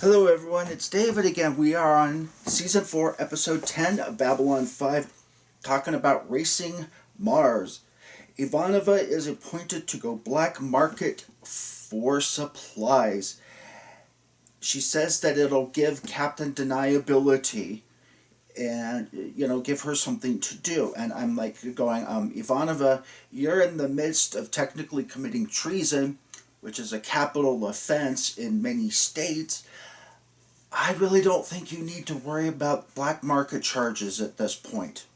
Hello everyone, it's David again. We are on Season 4, Episode 10 of Babylon 5, talking about racing Mars. Ivanova is appointed to go black market for supplies. She says that it'll give Captain deniability and, give her something to do. And I'm like going, Ivanova, you're in the midst of technically committing treason, which is a capital offense in many states. I really don't think you need to worry about black market charges at this point.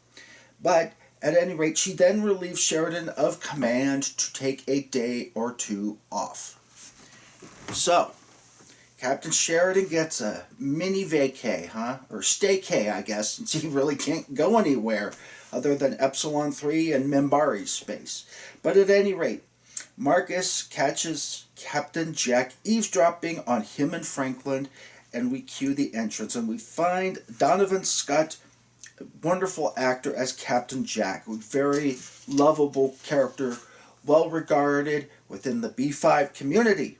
But at any rate, she then relieves Sheridan of command to take a day or two off. So, Captain Sheridan gets a mini vacay, or staycay, I guess, since he really can't go anywhere other than Ep10 and Minbari space. But at any rate, Marcus catches Captain Jack eavesdropping on him and Franklin, and we cue the entrance, and we find Donovan Scott, a wonderful actor as Captain Jack, a very lovable character, well regarded within the B5 community.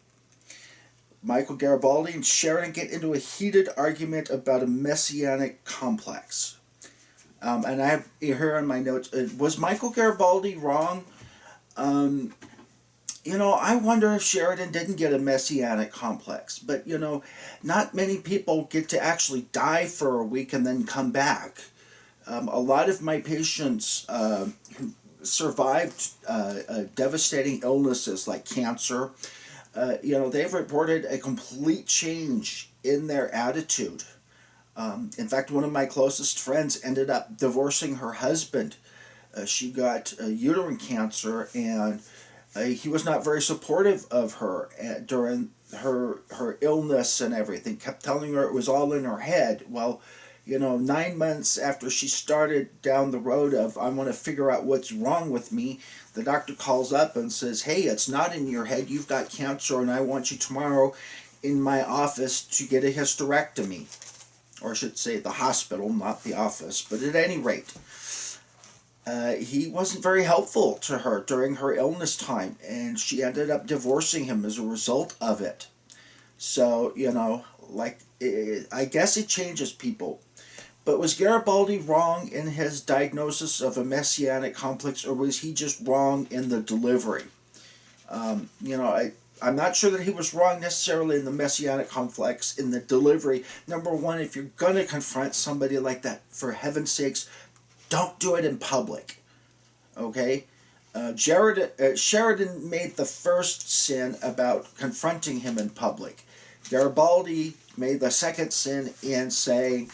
Michael Garibaldi and Sheridan get into a heated argument about a messianic complex. And I have here in my notes, was Michael Garibaldi wrong? I wonder if Sheridan didn't get a messianic complex. But, not many people get to actually die for a week and then come back. A lot of my patients who survived devastating illnesses like cancer, they've reported a complete change in their attitude. In fact, one of my closest friends ended up divorcing her husband. She got uterine cancer, and he was not very supportive of her during her illness and everything. Kept telling her it was all in her head. Well, 9 months after she started down the road of, I want to figure out what's wrong with me, the doctor calls up and says, hey, it's not in your head. You've got cancer, and I want you tomorrow in my office to get a hysterectomy. Or I should say the hospital, not the office. But at any rate, he wasn't very helpful to her during her illness time, and she ended up divorcing him as a result of it. So, I guess it changes people. But was Garibaldi wrong in his diagnosis of a messianic complex, or was he just wrong in the delivery? I'm not sure that he was wrong necessarily in the messianic complex in the delivery. Number one, if you're going to confront somebody like that, for heaven's sakes, don't do it in public, okay? Sheridan made the first sin about confronting him in public. Garibaldi made the second sin in saying,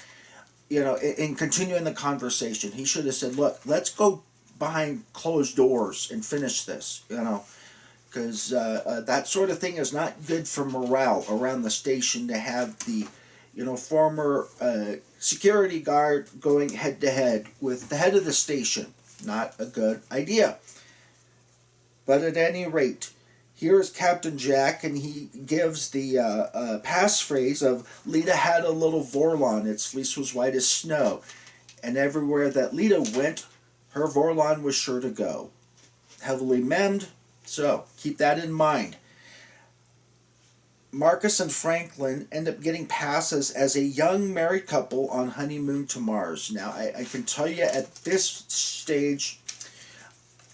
in continuing the conversation. He should have said, look, let's go behind closed doors and finish this, because that sort of thing is not good for morale around the station to have the former security guard going head-to-head with the head of the station. Not a good idea. But at any rate, here's Captain Jack, and he gives the passphrase of, Lita had a little Vorlon, its fleece was white as snow. And everywhere that Lita went, her Vorlon was sure to go. Heavily memmed, so keep that in mind. Marcus and Franklin end up getting passes as a young married couple on honeymoon to Mars. Now, I can tell you at this stage,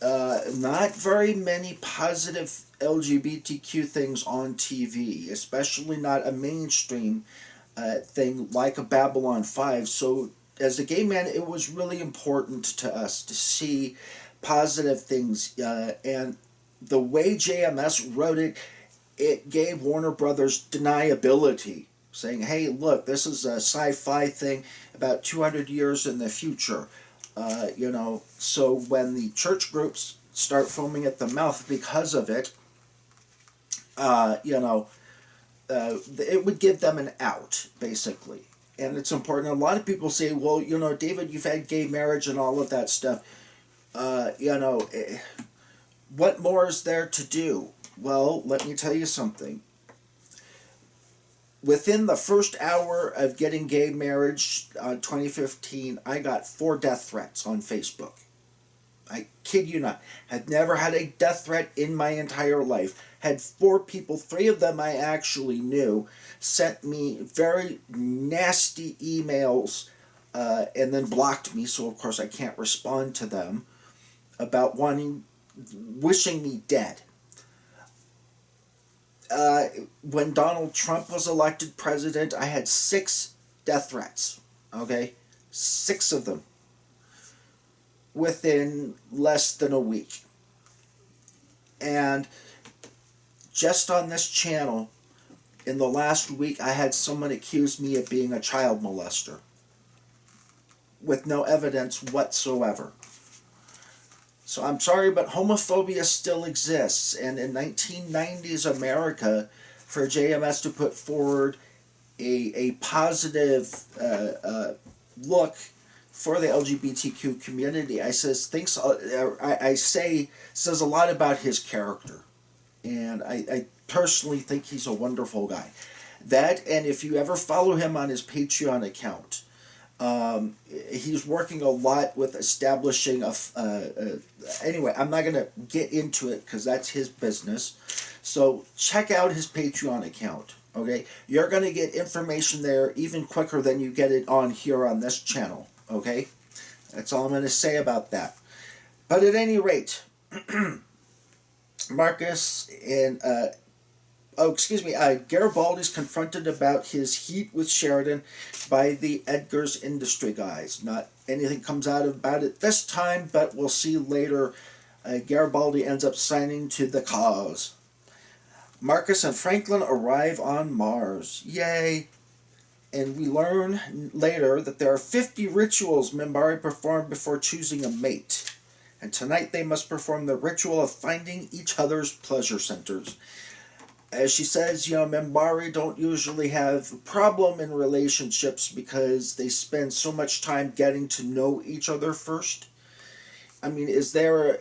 not very many positive LGBTQ things on TV, especially not a mainstream thing like a Babylon 5. So, as a gay man, it was really important to us to see positive things. And the way JMS wrote it, it gave Warner Brothers deniability, saying, hey, look, this is a sci-fi thing about 200 years in the future. So when the church groups start foaming at the mouth because of it, it would give them an out, basically. And it's important. A lot of people say, well, David, you've had gay marriage and all of that stuff. What more is there to do? Well, let me tell you something. Within the first hour of getting gay marriage on 2015, I got 4 death threats on Facebook. I kid you not. Had never had a death threat in my entire life. Had 4 people, 3 of them I actually knew, sent me very nasty emails and then blocked me, so of course I can't respond to them, about wishing me dead. Uh, when Donald Trump was elected president, I had 6 death threats. Okay? 6 of them within less than a week. And just on this channel, in the last week, I had someone accuse me of being a child molester with no evidence whatsoever. So I'm sorry, but homophobia still exists. And in 1990s America, for JMS to put forward a positive look for the LGBTQ community, I say says a lot about his character, and I personally think he's a wonderful guy. That, and if you ever follow him on his Patreon account, he's working a lot with establishing anyway, I'm not going to get into it because that's his business. So check out his Patreon account, okay? You're going to get information there even quicker than you get it on here on this channel, okay? That's all I'm going to say about that. But at any rate, Marcus and Garibaldi's confronted about his heat with Sheridan by the Edgar's industry guys. Not anything comes out about it this time, but we'll see later. Garibaldi ends up signing to the cause. Marcus and Franklin arrive on Mars. Yay! And we learn later that there are 50 rituals Minbari perform before choosing a mate. And tonight they must perform the ritual of finding each other's pleasure centers. As she says, Minbari don't usually have a problem in relationships because they spend so much time getting to know each other first. I mean, is there,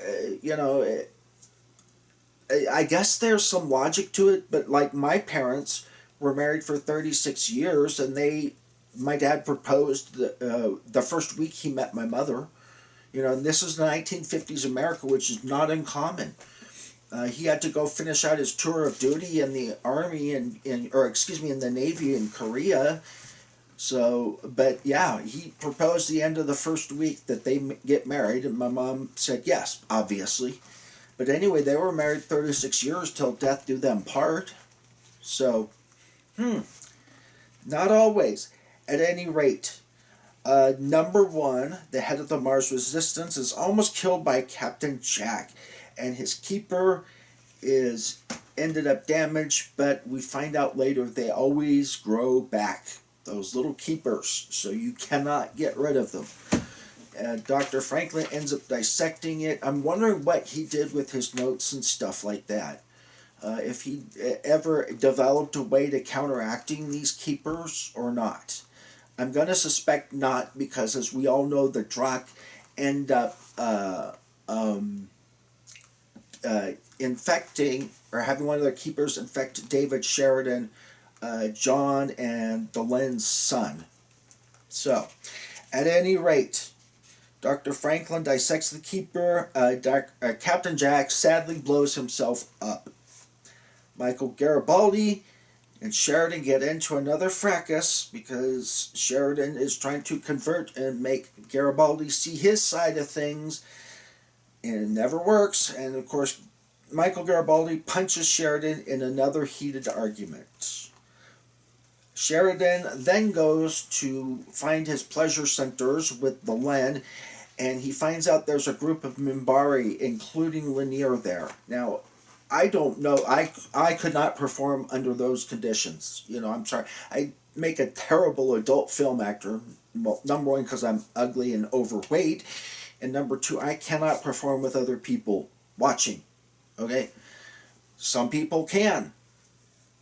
I guess there's some logic to it, but like my parents were married for 36 years and my dad proposed the first week he met my mother. And this is the 1950s America, which is not uncommon. He had to go finish out his tour of duty in the Army in the Navy in Korea. So, but yeah, he proposed the end of the first week that they get married, and my mom said yes, obviously. But anyway, they were married 36 years till death do them part. So, not always. At any rate, number 1, the head of the Mars Resistance, is almost killed by Captain Jack, and his keeper ended up damaged, but we find out later they always grow back, those little keepers, so you cannot get rid of them. Dr. Franklin ends up dissecting it. I'm wondering what he did with his notes and stuff like that. If he ever developed a way to counteracting these keepers or not. I'm going to suspect not, because as we all know, the Drak end up infecting, or having one of their keepers infect David Sheridan, John, and Delenn's son. So, at any rate, Dr. Franklin dissects the keeper. Captain Jack sadly blows himself up. Michael Garibaldi and Sheridan get into another fracas because Sheridan is trying to convert and make Garibaldi see his side of things, and it never works. And of course, Michael Garibaldi punches Sheridan in another heated argument. Sheridan then goes to find his pleasure centers with Delenn, and he finds out there's a group of Minbari, including Lanier, there. Now, I don't know. I could not perform under those conditions. I'm sorry. I make a terrible adult film actor. Well, number 1, because I'm ugly and overweight. And number 2, I cannot perform with other people watching. Okay? Some people can.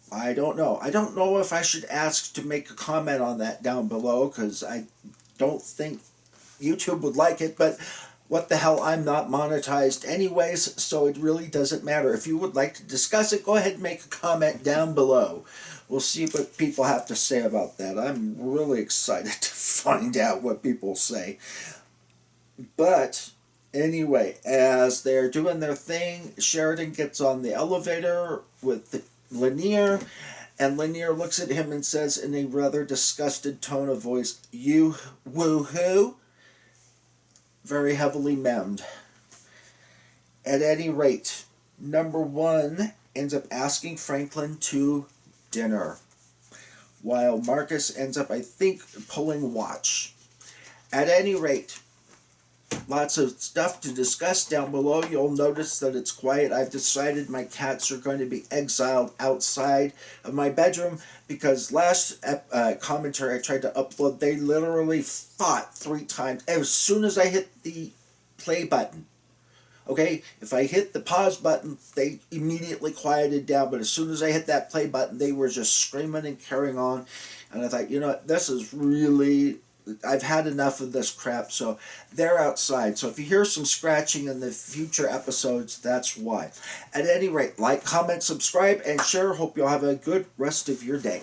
I don't know. I don't know if I should ask to make a comment on that down below, because I don't think YouTube would like it, but what the hell, I'm not monetized anyways, so it really doesn't matter. If you would like to discuss it, go ahead and make a comment down below. We'll see what people have to say about that. I'm really excited to find out what people say. But Anyway, as they're doing their thing, Sheridan gets on the elevator with Lanier, and Lanier looks at him and says in a rather disgusted tone of voice, "You woo-hoo?" Very heavily memmed. At any rate, number one ends up asking Franklin to dinner, while Marcus ends up, I think, pulling watch. At any rate, lots of stuff to discuss down below. You'll notice that it's quiet. I've decided my cats are going to be exiled outside of my bedroom because last commentary I tried to upload, they literally fought 3 times. As soon as I hit the play button, okay, if I hit the pause button, they immediately quieted down. But as soon as I hit that play button, they were just screaming and carrying on. And I thought, you know what, this is really, I've had enough of this crap. So they're outside. So if you hear some scratching in the future episodes, that's why. At any rate, like, comment, subscribe, and share. Hope you'll have a good rest of your day.